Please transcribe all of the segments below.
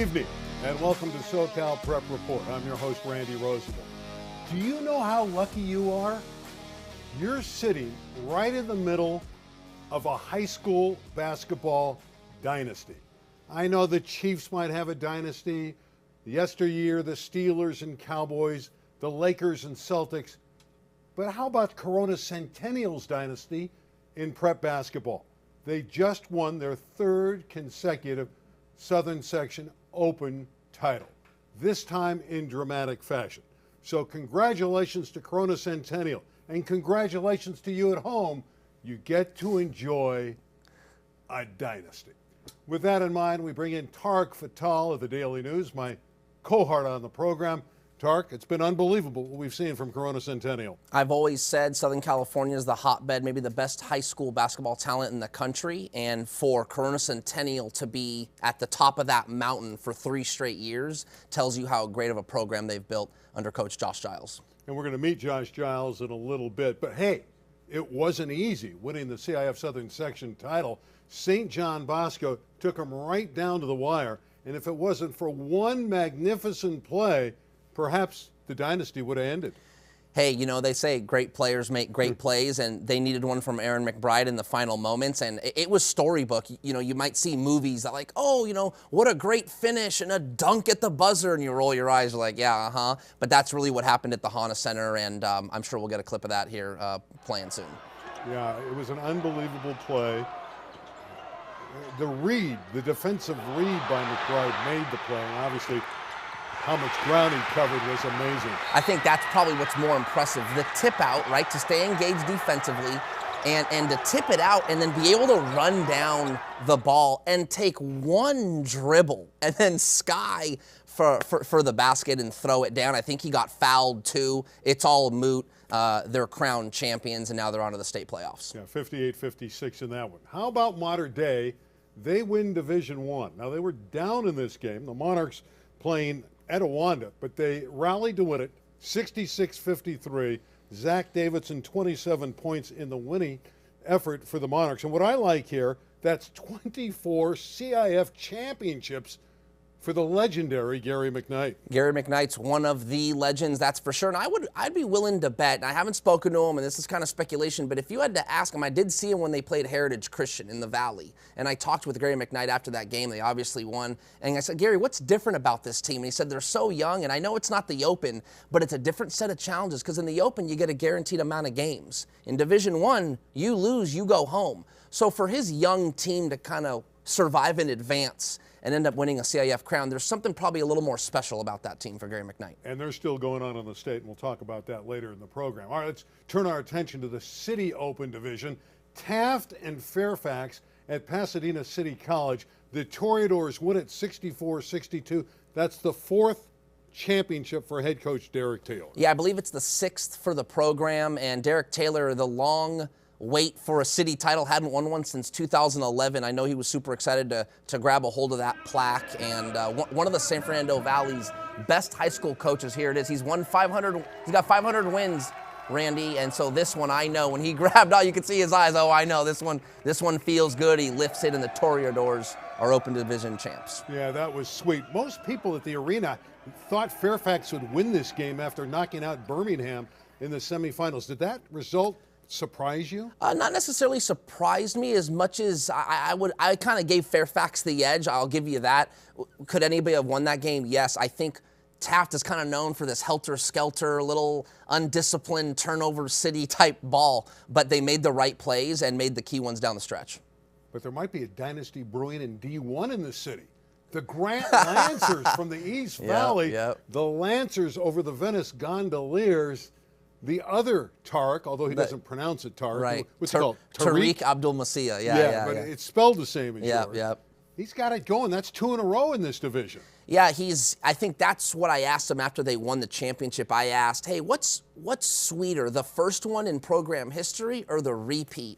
evening, and welcome to SoCal Prep Report. I'm your host, Randy Roosevelt. Do you know how lucky you are? You're sitting right in the middle of a high school basketball dynasty. I know the Chiefs might have a dynasty. Yesteryear, the Steelers and Cowboys, the Lakers and Celtics. But how about Corona Centennial's dynasty in prep basketball? They just won their third consecutive Southern Section Open title, this time in dramatic fashion. So congratulations to Corona Centennial, and congratulations to you at home. You get to enjoy a dynasty. With that in mind, we bring in Tarek Fatal of the Daily News, my cohort on the program. Tarek, it's been unbelievable what we've seen from Corona Centennial. I've always said Southern California is the hotbed, maybe the best high school basketball talent in the country, and for Corona Centennial to be at the top of that mountain for 3 straight years tells you how great of a program they've built under Coach Josh Giles. And we're going to meet Josh Giles in a little bit, but hey, it wasn't easy winning the C.I.F. Southern Section title. St. John Bosco took them right down to the wire, and if it wasn't for one magnificent play, perhaps the dynasty would have ended. Hey, you know, they say great players make great plays, and they needed one from Aaron McBride in the final moments, and it was storybook. You know, you might see movies that like, oh, you know, what a great finish and a dunk at the buzzer, and you roll your eyes, you're like, yeah, uh-huh. But that's really what happened at the Hana Center, and I'm sure we'll get a clip of that here playing soon. Yeah, it was an unbelievable play. The read, the defensive read by McBride made the play, and obviously how much ground he covered was amazing. I think that's probably what's more impressive. The tip out, right, to stay engaged defensively and to tip it out and then be able to run down the ball and take one dribble and then sky for the basket and throw it down. I think he got fouled too. It's all moot. They're crowned champions, and now they're on to the state playoffs. Yeah, 58-56 in that one. How about Mater Dei? They win Division I. Now, they were down in this game. The Monarchs playing Etiwanda, but they rallied to win it, 66-53. Zach Davidson, 27 points in the winning effort for the Monarchs. And what I like here, that's 24 C.I.F. championships for the legendary Gary McKnight. Gary McKnight's one of the legends, that's for sure. And I'd be willing to bet, and I haven't spoken to him, and this is kind of speculation, but if you had to ask him, I did see him when they played Heritage Christian in the Valley, and I talked with Gary McKnight after that game. They obviously won, and I said, Gary, what's different about this team? And he said, they're so young, and I know it's not the Open, but it's a different set of challenges, because in the Open, you get a guaranteed amount of games. In Division I, you lose, you go home. So for his young team to kind of survive and advance and end up winning a C.I.F. crown, there's something probably a little more special about that team for Gary McKnight. And they're still going on the state, and we'll talk about that later in the program. All right, let's turn our attention to the City Open division. Taft and Fairfax at Pasadena City College. The Toreadors win it 64-62. That's the 4th championship for head coach Derek Taylor. Yeah, I believe it's the 6th for the program, and Derek Taylor, the long wait for a city title, hadn't won one since 2011. I know he was super excited to grab a hold of that plaque, and one of the San Fernando Valley's best high school coaches. Here it is. He's won 500. He's got 500 wins, Randy, and so this one, I know when he grabbed all, you could see his eyes. Oh, I know this one feels good. He lifts it, and the Toreadors are Open Division champs. Yeah, that was sweet. Most people at the arena thought Fairfax would win this game after knocking out Birmingham in the semifinals. Did that result surprise you? Not necessarily surprised me as much as I kind of gave Fairfax the edge. I'll give you that. Could anybody have won that game? Yes. I think Taft is kind of known for this helter-skelter, little undisciplined turnover city type ball, but they made the right plays and made the key ones down the stretch. But there might be a dynasty brewing in D1 in the city. The Grant Lancers from the East Valley, the Lancers over the Venice Gondoliers. The other Tarek, although he doesn't pronounce it Tarek. Right. What's it called? Tariq Abdul-Masih. Yeah, but it's spelled the same as yours. Yeah. He's got it going. That's 2 in a row in this division. Yeah, I think that's what I asked him after they won the championship. I asked, hey, what's sweeter, the first one in program history or the repeat?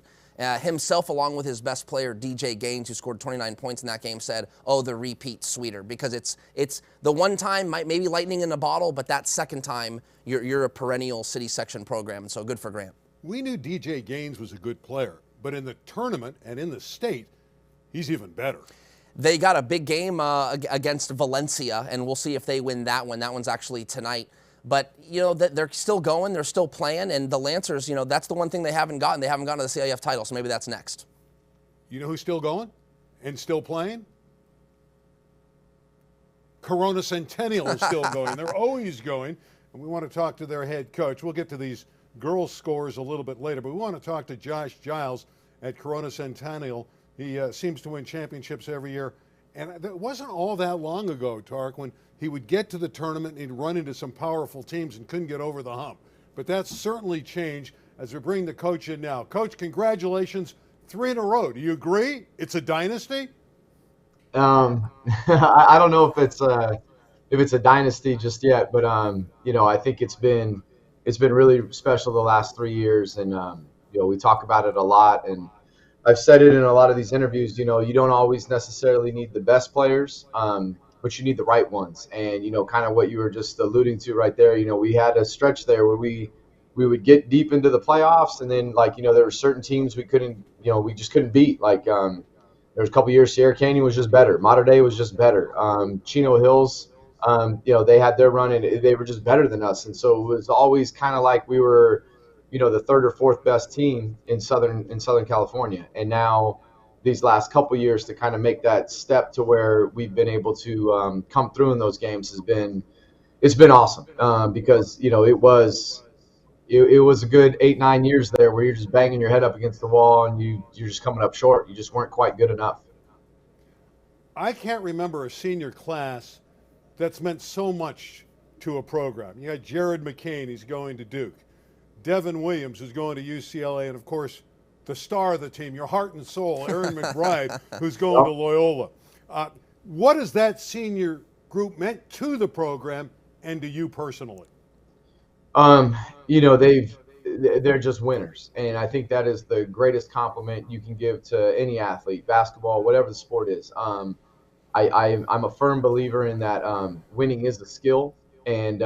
Himself, along with his best player, DJ Gaines, who scored 29 points in that game, said, oh, the repeat's sweeter, because it's the one time, maybe lightning in a bottle, but that second time, you're a perennial city section program, and so good for Grant. We knew DJ Gaines was a good player, but in the tournament and in the state, he's even better. They got a big game against Valencia, and we'll see if they win that one. That one's actually tonight. But, they're still going. They're still playing. And the Lancers, that's the one thing they haven't gotten. They haven't gotten to the C.I.F title, so maybe that's next. You know who's still going and still playing? Corona Centennial is still going. They're always going. And we want to talk to their head coach. We'll get to these girls' scores a little bit later, but we want to talk to Josh Giles at Corona Centennial. He seems to win championships every year. And it wasn't all that long ago, Tarek, when he would get to the tournament and he'd run into some powerful teams and couldn't get over the hump. But that's certainly changed as we bring the coach in now. Coach, congratulations. 3 in a row. Do you agree? It's a dynasty? I don't know if it's a dynasty just yet, but I think it's been really special the last 3 years, and we talk about it a lot, and I've said it in a lot of these interviews. You don't always necessarily need the best players, but you need the right ones, and kind of what you were just alluding to right there. We had a stretch there where we would get deep into the playoffs, and then there were certain teams we just couldn't beat. There was a couple years Sierra Canyon was just better. Mater Dei was just better. Chino Hills, they had their run and they were just better than us. And so it was always kind of like we were, the third or fourth best team in Southern California. And now these last couple years to kind of make that step to where we've been able to come through in those games it's been awesome because, it was a good 8-9 years there where you're just banging your head up against the wall and you're just coming up short. You just weren't quite good enough. I can't remember a senior class that's meant so much to a program. You got Jared McCain, he's going to Duke. Devin Williams, who's going to UCLA. And, of course, the star of the team, your heart and soul, Aaron McBride, who's going to Loyola. What has that senior group meant to the program and to you personally? They're just winners. And I think that is the greatest compliment you can give to any athlete, basketball, whatever the sport is. I'm a firm believer in that winning is a skill, and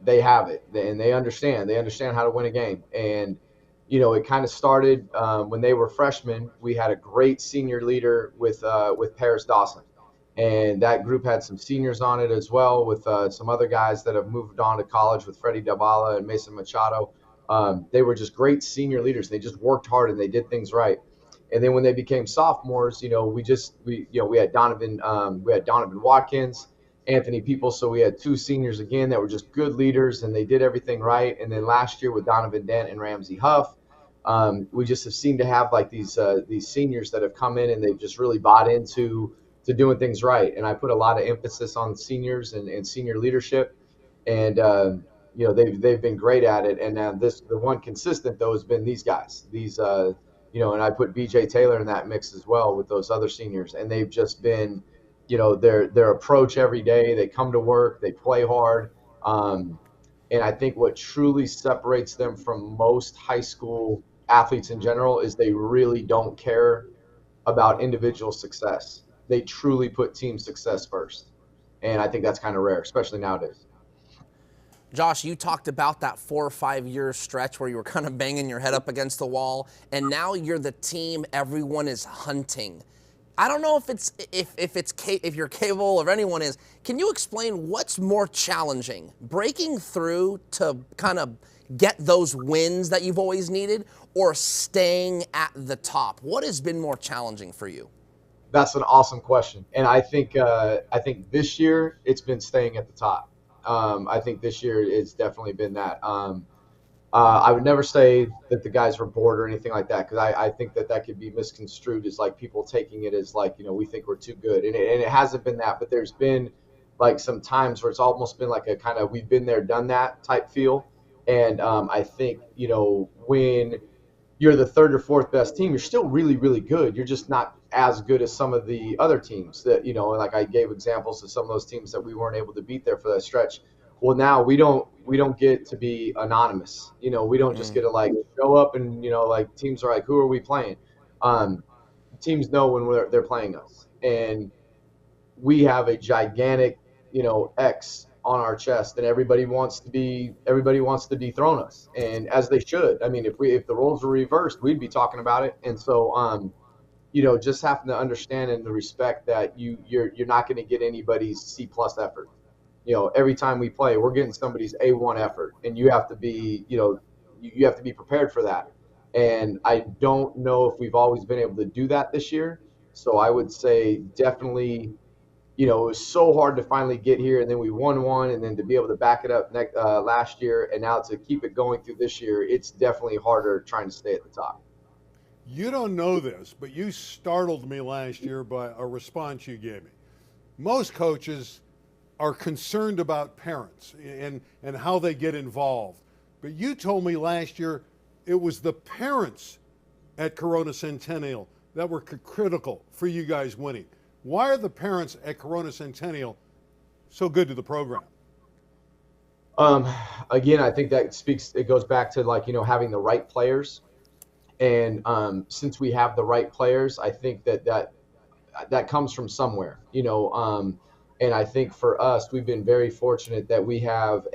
they have it, and they understand how to win a game. And, it kind of started when they were freshmen. We had a great senior leader with Paris Dawson. And that group had some seniors on it as well with some other guys that have moved on to college with Freddie Dabala and Mason Machado. They were just great senior leaders. They just worked hard and they did things right. And then when they became sophomores, we had Donovan Watkins, Anthony People. So we had 2 seniors again that were just good leaders and they did everything right. And then last year with Donovan Dent and Ramsey Huff, we just have seemed to have these seniors that have come in and they've just really bought into doing things right. And I put a lot of emphasis on seniors and senior leadership, and they've been great at it. And now the one consistent though has been these guys. And I put BJ Taylor in that mix as well with those other seniors, and they've just been, their approach every day. They come to work, they play hard, and I think what truly separates them from most high school athletes in general is they really don't care about individual success. They truly put team success first. And I think that's kind of rare, especially nowadays. Josh, you talked about that 4 or 5 year stretch where you were kind of banging your head up against the wall, and now you're the team everyone is hunting. I don't know if you're capable or anyone is. Can you explain what's more challenging, breaking through to kind of get those wins that you've always needed, or staying at the top? What has been more challenging for you? That's an awesome question. And I think this year it's been staying at the top. I think this year it's definitely been that. I would never say that the guys were bored or anything like that, because I think that could be misconstrued as people taking it as we think we're too good. And it hasn't been that, but there's been some times where it's almost been a kind of we've been there, done that type feel. And I think, when you're the third or fourth best team, you're still really, really good. You're just not as good as some of the other teams that, I gave examples of some of those teams that we weren't able to beat there for that stretch. Well, now we don't get to be anonymous. We don't just get to show up and, teams are who are we playing? Teams know when they're playing us. And we have a gigantic, X on our chest, and everybody wants to dethrone us, and as they should. I mean, if the roles were reversed, we'd be talking about it. And so just having to understand and to respect that you're not going to get anybody's C+ effort. Every time we play, we're getting somebody's A1 effort, and you have to be, you have to be prepared for that. And I don't know if we've always been able to do that this year. So I would say definitely, it was so hard to finally get here, and then we won one, and then to be able to back it up last year, and now to keep it going through this year, it's definitely harder trying to stay at the top. You don't know this, but you startled me last year by a response you gave me. Most coaches are concerned about parents and how they get involved. But you told me last year it was the parents at Corona Centennial that were critical for you guys winning. Why are the parents at Corona Centennial so good to the program? Um, Again, I think it goes back to having the right players. And since we have the right players, I think that comes from somewhere, and I think for us, we've been very fortunate that we have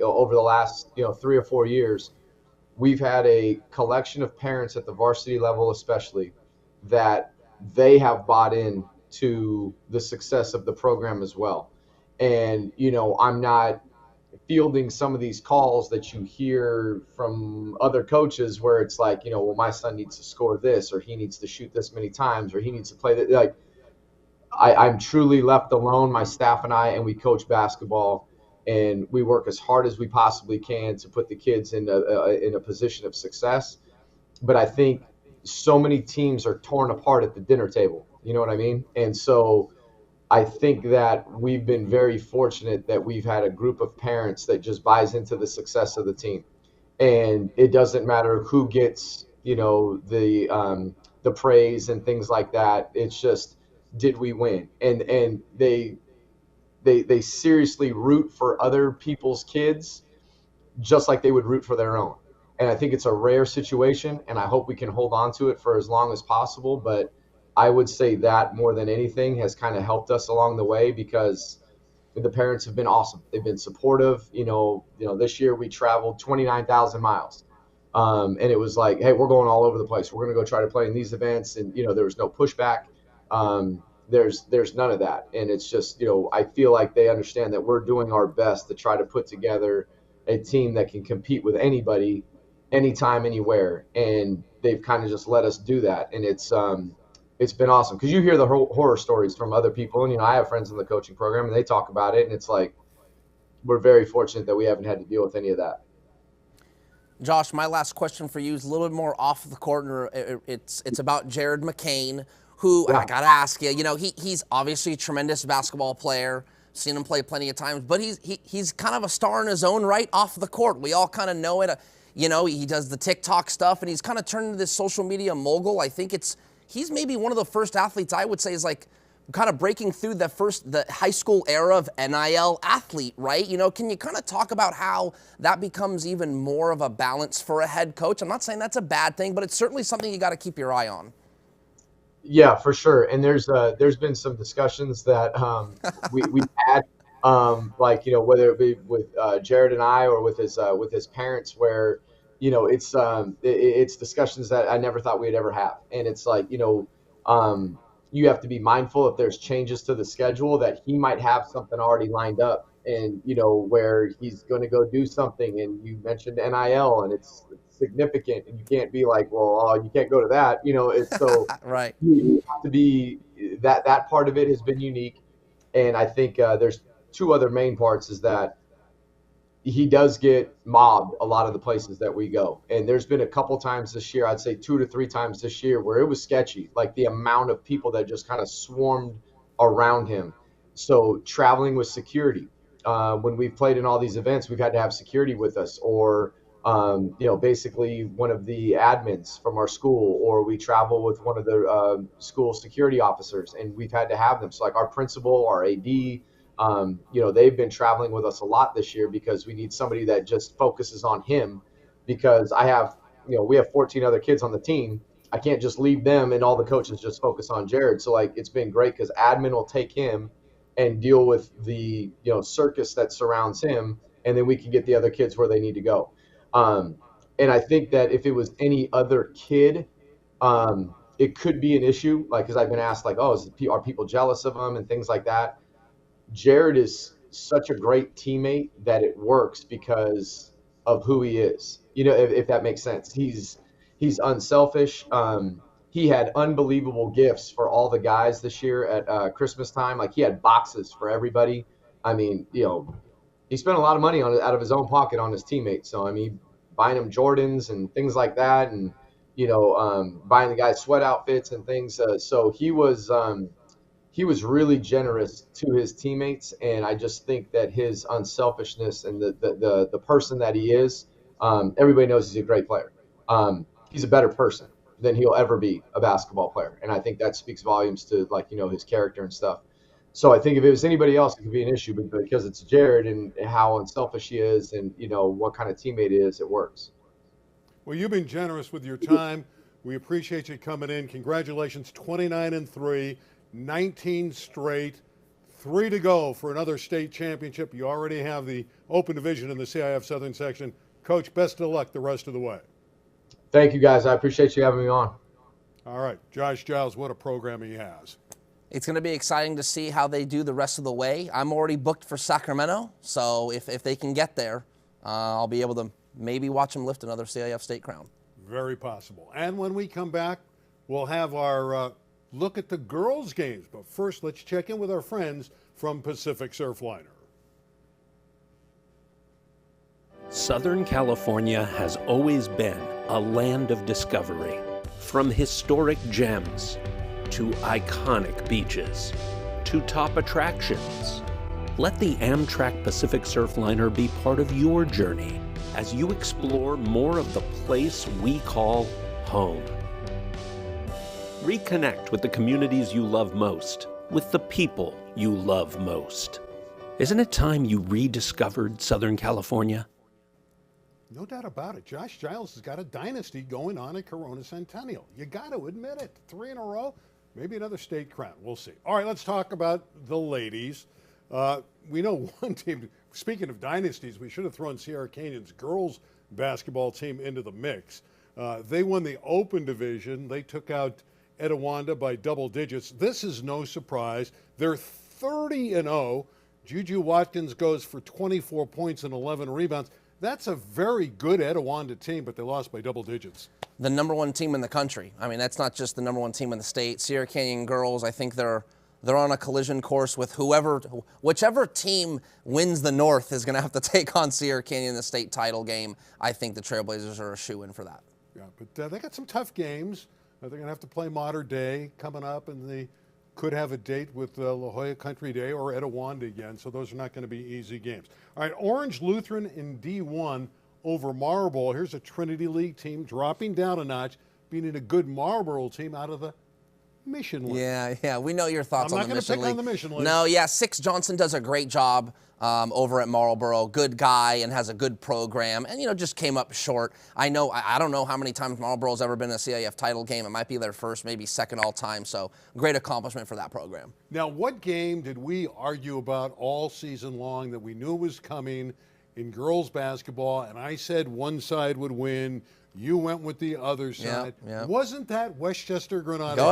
over the last 3 or 4 years, we've had a collection of parents at the varsity level, especially, that they have bought in to the success of the program as well. And I'm not fielding some of these calls that you hear from other coaches where it's like, well, my son needs to score this, or he needs to shoot this many times, or he needs to play that. Like, I'm truly left alone, my staff and I, and we coach basketball, and we work as hard as we possibly can to put the kids in a position of success. But I think so many teams are torn apart at the dinner table. You know what I mean? And so I think that we've been very fortunate that we've had a group of parents that just buys into the success of the team, and it doesn't matter who gets the praise and things like that. It's just, did we win? And they seriously root for other people's kids just like they would root for their own. And I think it's a rare situation, and I hope we can hold on to it for as long as possible. But I would say that more than anything has kind of helped us along the way, because the parents have been awesome. They've been supportive. This year we traveled 29,000 miles. And it was like, hey, we're going all over the place. We're going to go try to play in these events. And, there was no pushback. There's none of that. And it's just, I feel like they understand that we're doing our best to try to put together a team that can compete with anybody, anytime, anywhere. And they've kind of just let us do that. And it's been awesome, because you hear the horror stories from other people. And, I have friends in the coaching program, and they talk about it. And it's like, we're very fortunate that we haven't had to deal with any of that. Josh, my last question for you is a little bit more off the court. It's about Jared McCain, who, Yeah. I got to ask you, he's obviously a tremendous basketball player. Seen him play plenty of times, but he's kind of a star in his own right off the court. We all kind of know it. He does the TikTok stuff, and he's kind of turned into this social media mogul. I think he's maybe one of the first athletes I would say is like kind of breaking through the high school era of NIL athlete, right? Can you kind of talk about how that becomes even more of a balance for a head coach? I'm not saying that's a bad thing, but it's certainly something you got to keep your eye on. Yeah, for sure. And there's been some discussions that we've had, whether it be with Jared and I, or with his parents, where it's discussions that I never thought we'd ever have. And it's like, you have to be mindful if there's changes to the schedule, that he might have something already lined up, and where he's going to go do something, and you mentioned NIL, and it's significant, and you can't be like, well, you can't go to that. It's so Right. you have to be, that part of it has been unique. And I think there's two other main parts, is that he does get mobbed a lot of the places that we go. And there's been a couple times this year, I'd say 2 to 3 times this year, where it was sketchy, like the amount of people that just kind of swarmed around him. So traveling with security, when we've played in all these events, we've had to have security with us, or basically one of the admins from our school, or we travel with one of the school security officers, and we've had to have them. So like our principal, our AD, they've been traveling with us a lot this year, because we need somebody that just focuses on him, because we have 14 other kids on the team. I can't just leave them and all the coaches just focus on Jared. So like, it's been great, because admin will take him and deal with the circus that surrounds him, and then we can get the other kids where they need to go. And I think that if it was any other kid, it could be an issue, like, because I've been asked, like, oh, are people jealous of him and things like that. Jared is such a great teammate that it works because of who he is. If that makes sense. He's unselfish. He had unbelievable gifts for all the guys this year at Christmas time. Like, he had boxes for everybody. I mean, he spent a lot of money on it out of his own pocket on his teammates. So I mean, buying them Jordans and things like that, and buying the guys sweat outfits and things. So he was really generous to his teammates, and I just think that his unselfishness and the person that he is, everybody knows he's a great player. He's a better person than he'll ever be a basketball player, and I think that speaks volumes to, like, his character and stuff. So I think if it was anybody else, it could be an issue, but because it's Jared and how unselfish he is and what kind of teammate he is, it works. Well, you've been generous with your time. We appreciate you coming in. Congratulations, 29-3. 19 straight, 3 to go for another state championship. You already have the open division in the C.I.F. Southern section. Coach, best of luck the rest of the way. Thank you, guys. I appreciate you having me on. All right, Josh Giles, what a program he has. It's going to be exciting to see how they do the rest of the way. I'm already booked for Sacramento, so if they can get there, I'll be able to maybe watch them lift another C.I.F. state crown. Very possible. And when we come back, we'll have our look at the girls' games. But first, let's check in with our friends from Pacific Surfliner. Southern California has always been a land of discovery. From historic gems to iconic beaches to top attractions. Let the Amtrak Pacific Surfliner be part of your journey as you explore more of the place we call home. Reconnect with the communities you love most, with the people you love most. Isn't it time you rediscovered Southern California? No doubt about it. Josh Giles has got a dynasty going on at Corona Centennial. You got to admit it. 3 in a row, maybe another state crown. We'll see. All right, let's talk about the ladies. We know one team, speaking of dynasties, we should have thrown Sierra Canyon's girls basketball team into the mix. They won the open division. They took out Etiwanda by double digits. This is no surprise. They're 30-0. Juju Watkins goes for 24 points and 11 rebounds. That's a very good Etiwanda team, but they lost by double digits. The #1 team in the country. I mean, that's not just the #1 team in the state. Sierra Canyon girls, I think they're on a collision course with whichever team wins the North is going to have to take on Sierra Canyon in the state title game. I think the Trailblazers are a shoo-in for that. Yeah, but they got some tough games. They're going to have to play Modern Day coming up, and they could have a date with La Jolla Country Day or Etiwanda again, so those are not going to be easy games. All right, Orange Lutheran in D1 over Marlboro. Here's a Trinity League team dropping down a notch, beating a good Marlboro team out of the Mission League. Yeah, we know your thoughts on the Mission League. I'm not going to pick on the Mission League. No, yeah, Six Johnson does a great job over at Marlboro. Good guy and has a good program, and just came up short. I don't know how many times Marlboro's ever been in a CIF title game. It might be their first, maybe second all time. So great accomplishment for that program. Now, what game did we argue about all season long that we knew was coming in girls basketball? And I said one side would win. You went with the other side. Yeah. Wasn't that Westchester Granada? Go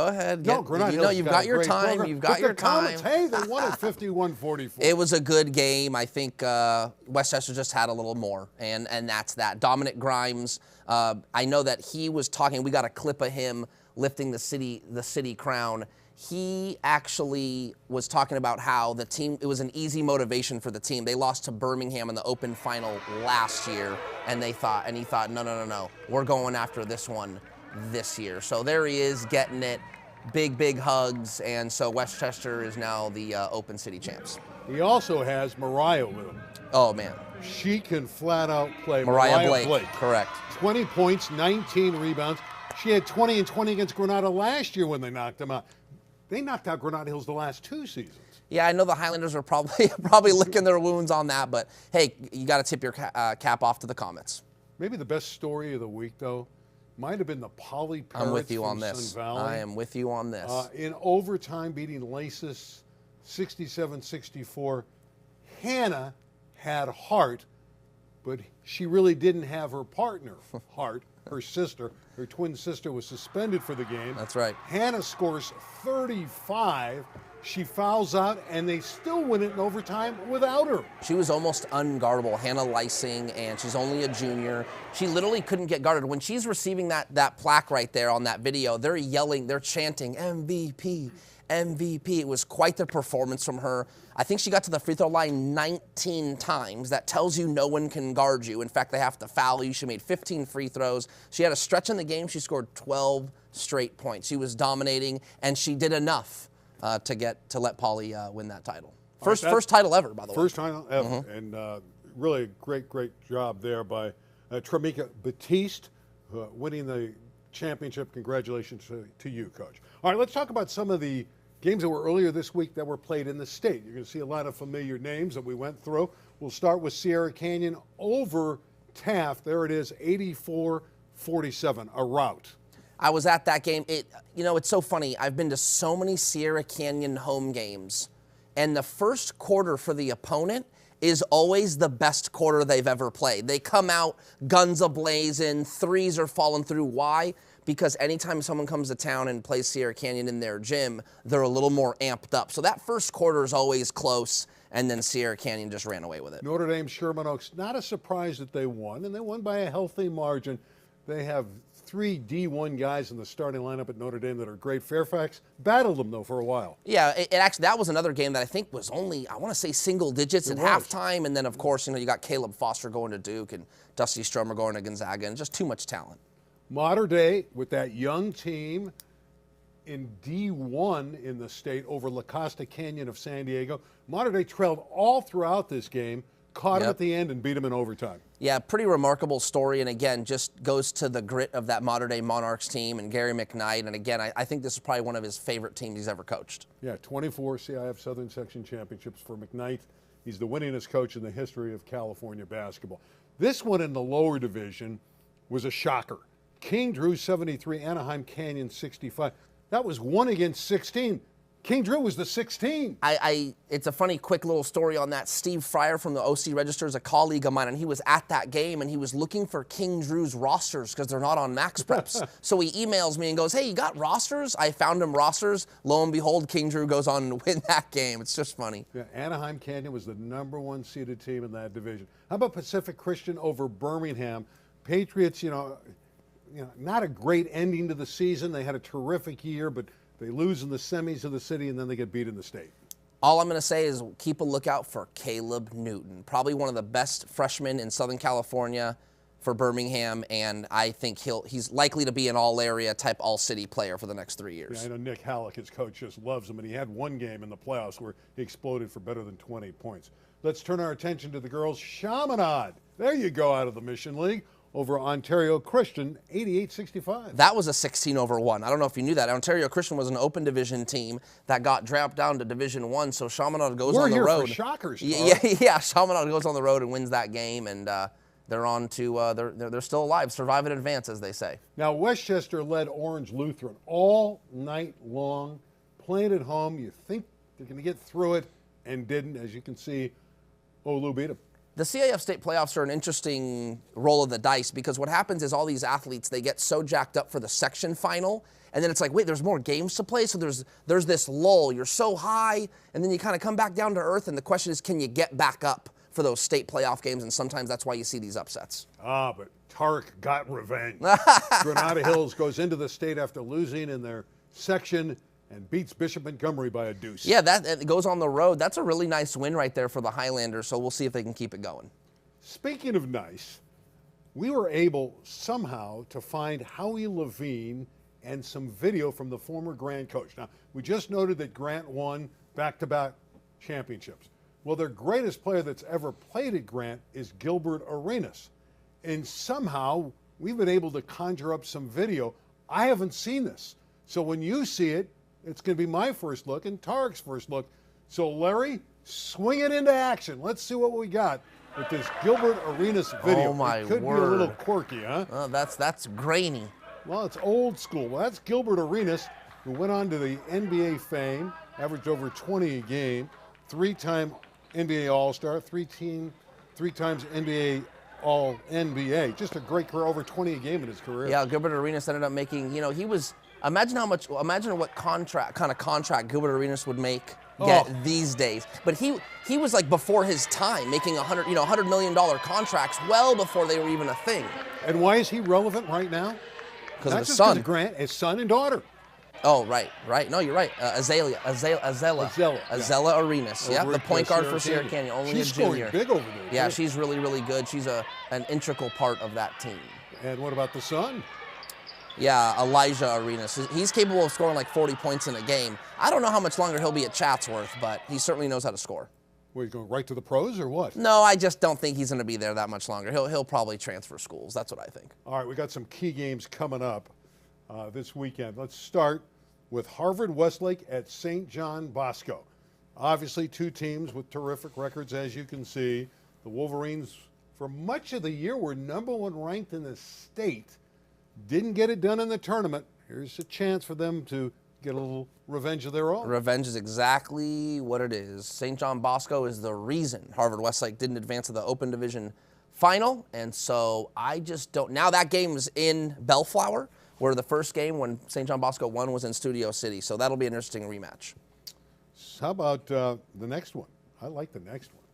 ahead. No, Granada. You've got your time. Program. You've got your time. Hey, they won at 51-44. It was a good game. I think Westchester just had a little more, and that's that. Dominic Grimes. I know that he was talking. We got a clip of him lifting the city crown. He actually was talking about how the team, it was an easy motivation for the team. They lost to Birmingham in the open final last year, and he thought, no, we're going after this one this year. So there he is getting it, big hugs, and so Westchester is now the open city champs. He also has Mariah with him. Oh, man. She can flat out play. Mariah Blake, correct. 20 points, 19 rebounds. She had 20 and 20 against Granada last year when they knocked them out. They knocked out Granada Hills the last 2 seasons. Yeah, I know the Highlanders are probably licking their wounds on that, but hey, you got to tip your cap off to the Comets. Maybe the best story of the week, though, might have been the Poly Parrots. I'm with you from on this. Sun Valley. I am with you on this. In overtime, beating Lasis 67-64. Hannah had heart, but she really didn't have her partner, Hart. her sister. Her twin sister was suspended for the game. That's right. Hannah scores 35. She fouls out, and they still win it in overtime without her. She was almost unguardable, Hannah Lysing, and she's only a junior. She literally couldn't get guarded. When she's receiving that plaque right there on that video, they're yelling, they're chanting, MVP, MVP. It was quite the performance from her. I think she got to the free throw line 19 times. That tells you no one can guard you. In fact, they have to foul you. She made 15 free throws. She had a stretch in the game. She scored 12 straight points. She was dominating, and she did enough to let Polly win that title. First title ever, by the way. First title ever, and really a great job there by Tremika Batiste, winning the championship. Congratulations to you, Coach. All right, let's talk about some of the games that were earlier this week that were played in the state. You're going to see a lot of familiar names that we went through. We'll start with Sierra Canyon over Taft. There it is, 84-47, a rout. I was at that game. It's so funny. I've been to so many Sierra Canyon home games, and the first quarter for the opponent is always the best quarter they've ever played. They come out guns a-blazing, threes are falling through. Why? Because anytime someone comes to town and plays Sierra Canyon in their gym, they're a little more amped up. So that first quarter is always close, and then Sierra Canyon just ran away with it. Notre Dame Sherman Oaks, not a surprise that they won, and they won by a healthy margin. They have 3 D1 guys in the starting lineup at Notre Dame that are great. Fairfax battled them, though, for a while. Yeah, it actually, that was another game that I think was only, I want to say, single digits at halftime. And then, of course, you got Caleb Foster going to Duke and Dusty Stromer going to Gonzaga, and just too much talent. Mater Dei, with that young team in D1 in the state over La Costa Canyon of San Diego. Mater Dei trailed all throughout this game, caught them at the end, and beat them in overtime. Yeah, pretty remarkable story, and again, just goes to the grit of that Mater Dei Monarchs team and Gary McKnight, and again, I think this is probably one of his favorite teams he's ever coached. Yeah, 24 C.I.F. Southern Section championships for McKnight. He's the winningest coach in the history of California basketball. This one in the lower division was a shocker. King Drew 73, Anaheim Canyon 65. That was 1 against 16. King Drew was the 16. It's a funny, quick little story on that. Steve Fryer from the OC Register is a colleague of mine, and he was at that game, and he was looking for King Drew's rosters because they're not on Max Preps. So he emails me and goes, hey, you got rosters? I found him rosters. Lo and behold, King Drew goes on to win that game. It's just funny. Yeah, Anaheim Canyon was the #1 seeded team in that division. How about Pacific Christian over Birmingham? Patriots, not a great ending to the season. They had a terrific year, but they lose in the semis of the city, and then they get beat in the state. All I'm going to say is keep a lookout for Caleb Newton, probably one of the best freshmen in Southern California for Birmingham, and I think he's likely to be an all-area type all-city player for the next 3 years. Yeah, I know Nick Halleck, his coach, just loves him, and he had one game in the playoffs where he exploded for better than 20 points. Let's turn our attention to the girls. Chaminade, there you go, out of the Mission League, over Ontario Christian, 88-65. That was a 16-1. I don't know if you knew that. Ontario Christian was an open division team that got dropped down to Division I, so Chaminade goes on the road. We're here for shockers. Yeah, Chaminade goes on the road and wins that game, and they're on to they're still alive, survive in advance, as they say. Now Westchester led Orange Lutheran all night long, playing at home. You think they're going to get through it, and didn't. As you can see, Olu beat them. The C.I.F. state playoffs are an interesting roll of the dice because what happens is all these athletes, they get so jacked up for the section final, and then it's like, wait, there's more games to play, so there's this lull. You're so high, and then you kind of come back down to earth, and the question is, can you get back up for those state playoff games? And sometimes that's why you see these upsets. But Tarek got revenge. Granada Hills goes into the state after losing in their section and beats Bishop Montgomery by a deuce. Yeah, it goes on the road. That's a really nice win right there for the Highlanders, so we'll see if they can keep it going. Speaking of nice, we were able somehow to find Howie Levine and some video from the former Grant coach. Now, we just noted that Grant won back-to-back championships. Well, their greatest player that's ever played at Grant is Gilbert Arenas. And somehow, we've been able to conjure up some video. I haven't seen this. So when you see it, it's going to be my first look and Tarek's first look. So, Larry, swing it into action. Let's see what we got with this Gilbert Arenas video. Oh, my word. It could be a little quirky, huh? That's grainy. Well, it's old school. Well, that's Gilbert Arenas, who went on to the NBA fame, averaged over 20 a game, 3-time NBA All-Star, 3 times NBA All-NBA. Just a great career, over 20 a game in his career. Yeah, Gilbert Arenas ended up making, he was, imagine what kind of contract Gilbert Arenas would get these days. But he was like before his time, making $100 million contracts well before they were even a thing. And why is he relevant right now? Because of his just son. Grant, his son and daughter. Oh, right. No, you're right. Azella Arenas. Yeah, the point guard for Sierra Canyon, only she's a junior. Scoring big over there. Yeah, she's really, really good. She's an integral part of that team. And what about the son? Yeah, Elijah Arenas. He's capable of scoring like 40 points in a game. I don't know how much longer he'll be at Chatsworth, but he certainly knows how to score. Well, he's going right to the pros or what? No, I just don't think he's going to be there that much longer. He'll probably transfer schools. That's what I think. All right, we got some key games coming up this weekend. Let's start with Harvard-Westlake at St. John Bosco. Obviously, two teams with terrific records, as you can see. The Wolverines, for much of the year, were #1 ranked in the state. Didn't get it done in the tournament. Here's a chance for them to get a little revenge of their own. Revenge is exactly what it is. St. John Bosco is the reason Harvard-Westlake didn't advance to the Open Division final, and so I just don't. Now that game is in Bellflower, where the first game when St. John Bosco won was in Studio City, so that'll be an interesting rematch. How about the next one? I like the next one.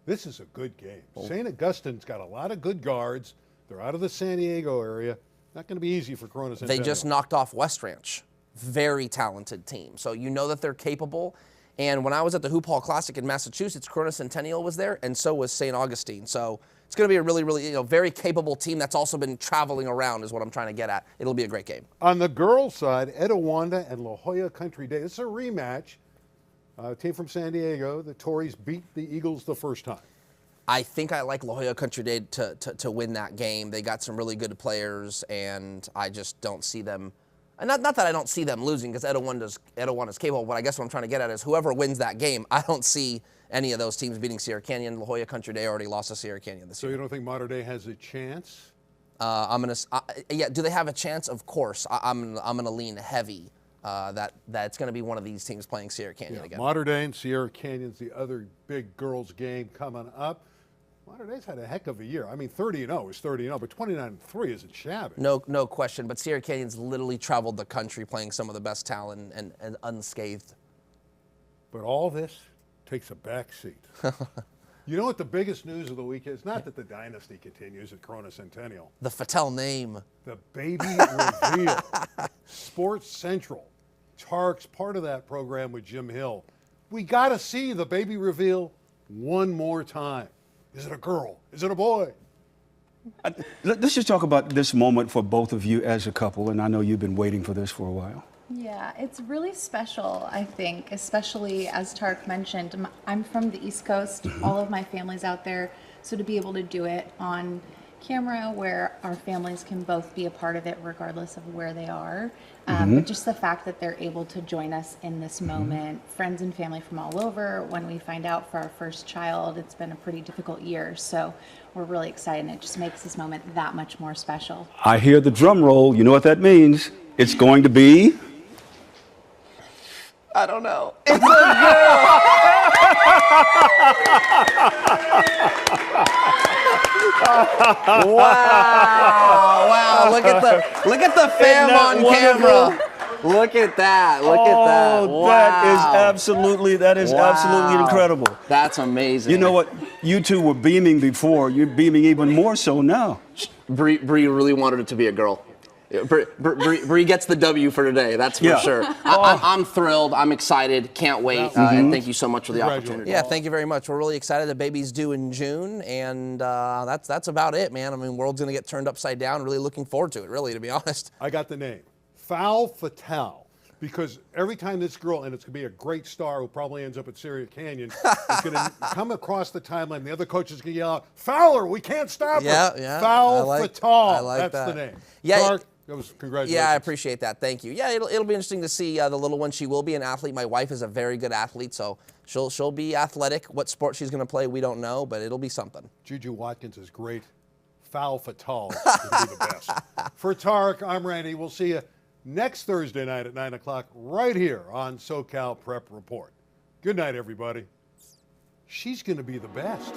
This is a good game. St. Augustine's got a lot of good guards. They're out of the San Diego area. Not going to be easy for Corona Centennial. They just knocked off West Ranch. Very talented team. So you know that they're capable. And when I was at the Hoop Hall Classic in Massachusetts, Corona Centennial was there, and so was St. Augustine. So it's going to be a really, really very capable team that's also been traveling around is what I'm trying to get at. It'll be a great game. On the girls' side, Etiwanda and La Jolla Country Day. It's a rematch. Team from San Diego. The Tories beat the Eagles the first time. I think I like La Jolla Country Day to win that game. They got some really good players, and I just don't see them. And not that I don't see them losing, because Etiwanda's capable, but I guess what I'm trying to get at is whoever wins that game, I don't see any of those teams beating Sierra Canyon. La Jolla Country Day already lost to Sierra Canyon this year. So you don't think Mater Dei has a chance? Yeah, do they have a chance? Of course. I'm gonna lean heavy that it's gonna be one of these teams playing Sierra Canyon again. Mater Dei and Sierra Canyon's the other big girls game coming up. Mater Dei's had a heck of a year. I mean, 30-0 is 30-0, but 29-3 isn't shabby. No question. But Sierra Canyon's literally traveled the country playing some of the best talent and unscathed. But all this takes a back seat. You know what the biggest news of the week is? Not that the dynasty continues at Corona Centennial. The Fattel name. The baby reveal. Sports Central. Tarek's part of that program with Jim Hill. We got to see the baby reveal one more time. Is it a girl? Is it a boy? Let's just talk about this moment for both of you as a couple, and I know you've been waiting for this for a while. Yeah, it's really special, I think, especially as Tarek mentioned. I'm from the East Coast. All of my family's out there, so to be able to do it on camera where our families can both be a part of it regardless of where they are. But just the fact that they're able to join us in this moment, friends and family from all over. When we find out for our first child, it's been a pretty difficult year, so we're really excited, and it just makes this moment that much more special. I hear the drum roll. You know what that means? It's going to be... I don't know. It's a girl. Wow! Look at the fam on camera. Look at that! Look at that! Wow. That is absolutely incredible. That's amazing. You know what? You two were beaming before. You're beaming even more so now. Bree really wanted it to be a girl. Bree gets the W for today, that's for sure. I'm thrilled, I'm excited, can't wait, and thank you so much for the opportunity. Yeah, thank you very much. We're really excited. The baby's due in June, and that's about it, man. I mean, world's gonna get turned upside down. Really looking forward to it, really, to be honest. I got the name, Foul Fatale, because every time this girl, and it's gonna be a great star who probably ends up at Sierra Canyon, is gonna come across the timeline. The other coaches gonna yell out, "Fowler, we can't stop her!" Yeah. Foul Fatale. I like that's that. the name. Yeah. Clark, congratulations. Yeah, I appreciate that. Thank you. Yeah, it'll be interesting to see the little one. She will be an athlete. My wife is a very good athlete, so she'll be athletic. What sport she's going to play, we don't know, but it'll be something. Juju Watkins is great. Foul Fatale is going to be the best. For Tarek, I'm Randy. We'll see you next Thursday night at 9 o'clock right here on SoCal Prep Report. Good night, everybody. She's going to be the best.